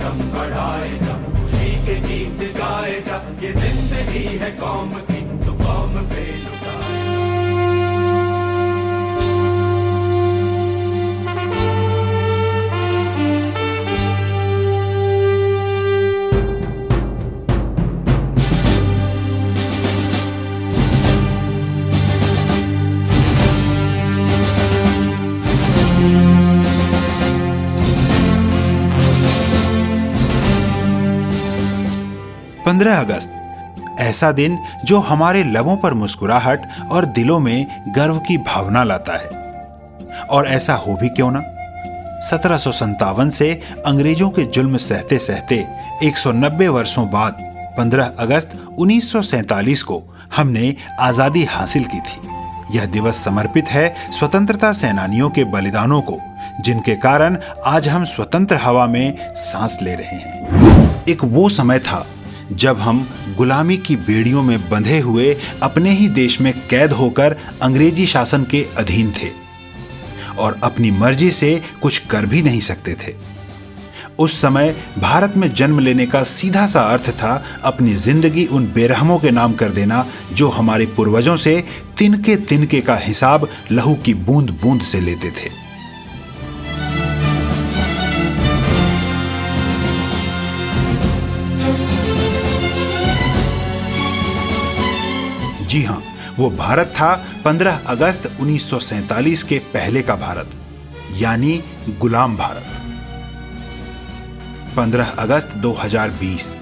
दम बढ़ाए जा, खुशी के गीत गाए जा, ये जिंदगी है कौम की तो कौम पे लुटाए। पंद्रह अगस्त ऐसा दिन जो हमारे लबों पर मुस्कुराहट और दिलों में गर्व की भावना लाता है। और ऐसा हो भी क्यों ना, 1757 से अंग्रेजों के जुल्म सहते सहते 190 वर्षों बाद 15 अगस्त 1947 को हमने आजादी हासिल की थी। यह दिवस समर्पित है स्वतंत्रता सेनानियों के बलिदानों को, जिनके कारण आज हम स्वतंत्र हवा में सांस ले रहे हैं। एक वो समय था जब हम गुलामी की बेड़ियों में बंधे हुए अपने ही देश में कैद होकर अंग्रेजी शासन के अधीन थे और अपनी मर्जी से कुछ कर भी नहीं सकते थे। उस समय भारत में जन्म लेने का सीधा सा अर्थ था अपनी जिंदगी उन बेरहमों के नाम कर देना जो हमारे पूर्वजों से तिनके तिनके का हिसाब लहू की बूंद बूंद से लेते थे। जी हां, वो भारत था 15 अगस्त 1947 के पहले का भारत, यानी गुलाम भारत। 15 अगस्त 2020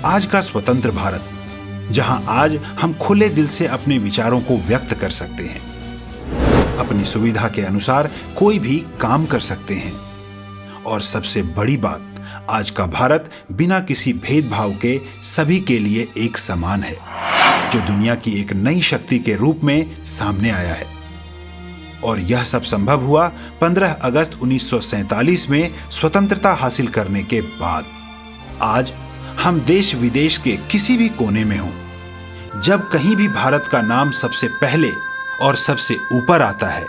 आज का स्वतंत्र भारत, जहां आज हम खुले दिल से अपने विचारों को व्यक्त कर सकते हैं, अपनी सुविधा के अनुसार कोई भी काम कर सकते हैं। और सबसे बड़ी बात, आज का भारत बिना किसी भेदभाव के सभी के लिए एक समान है, जो दुनिया की एक नई शक्ति के रूप में सामने आया है। और यह सब संभव हुआ 15 अगस्त 1947 में स्वतंत्रता हासिल करने के बाद। आज हम देश विदेश के किसी भी कोने में हों, जब कहीं भी भारत का नाम सबसे पहले और सबसे ऊपर आता है,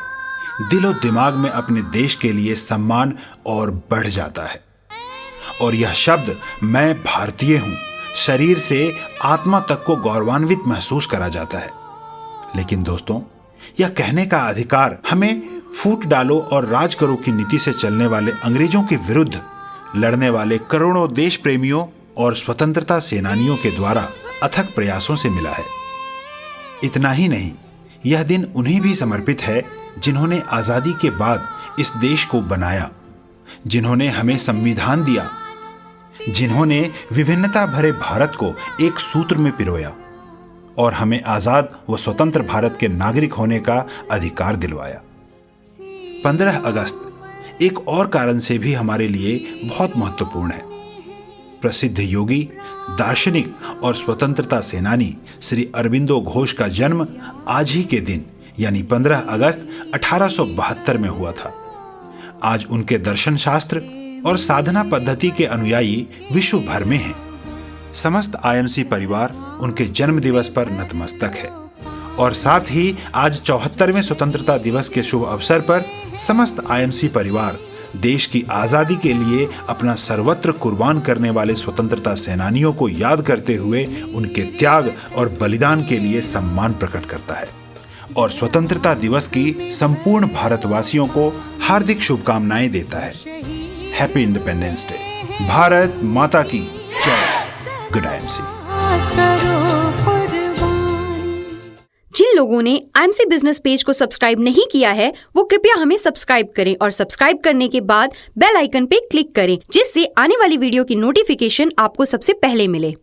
दिलो दिमाग में अपने देश के लिए सम्मान और बढ़ जाता है। और यह शब्द मैं भारतीय हूं शरीर से आत्मा तक को गौरवान्वित महसूस करा जाता है। लेकिन दोस्तों, यह कहने का अधिकार हमें फूट डालो और राज करो की नीति से चलने वाले अंग्रेजों के विरुद्ध लड़ने वाले करोड़ों देश प्रेमियों और स्वतंत्रता सेनानियों के द्वारा अथक प्रयासों से मिला है। इतना ही नहीं, यह दिन उन्हें भी समर्पित है जिन्होंने आजादी के बाद इस देश को बनाया, जिन्होंने हमें संविधान दिया, जिन्होंने विभिन्नता भरे भारत को एक सूत्र में पिरोया और हमें आजाद व स्वतंत्र भारत के नागरिक होने का अधिकार दिलवाया। 15 अगस्त एक और कारण से भी हमारे लिए बहुत महत्वपूर्ण है। प्रसिद्ध योगी, दार्शनिक और स्वतंत्रता सेनानी श्री अरबिंदो घोष का जन्म आज ही के दिन यानी 15 अगस्त 1872 में हुआ था। आज उनके दर्शन शास्त्र और साधना पद्धति के अनुयायी विश्व भर में हैं। समस्त आईएमसी परिवार उनके जन्म दिवस पर नतमस्तक है और साथ ही आज 74वें स्वतंत्रता दिवस के शुभ अवसर पर समस्त आईएमसी परिवार देश की आजादी के लिए अपना सर्वत्र कुर्बान करने वाले स्वतंत्रता सेनानियों को याद करते हुए उनके त्याग और बलिदान के लिए सम्मान प्रकट करता है और स्वतंत्रता दिवस की संपूर्ण भारतवासियों को हार्दिक शुभकामनाएं देता है। Happy independence day. भारत माता की जय। Good IMC. जिन लोगों ने आईएमसी बिजनेस पेज को सब्सक्राइब नहीं किया है, वो कृपया हमें सब्सक्राइब करें और सब्सक्राइब करने के बाद बेल आइकन पे क्लिक करें, जिससे आने वाली वीडियो की नोटिफिकेशन आपको सबसे पहले मिले।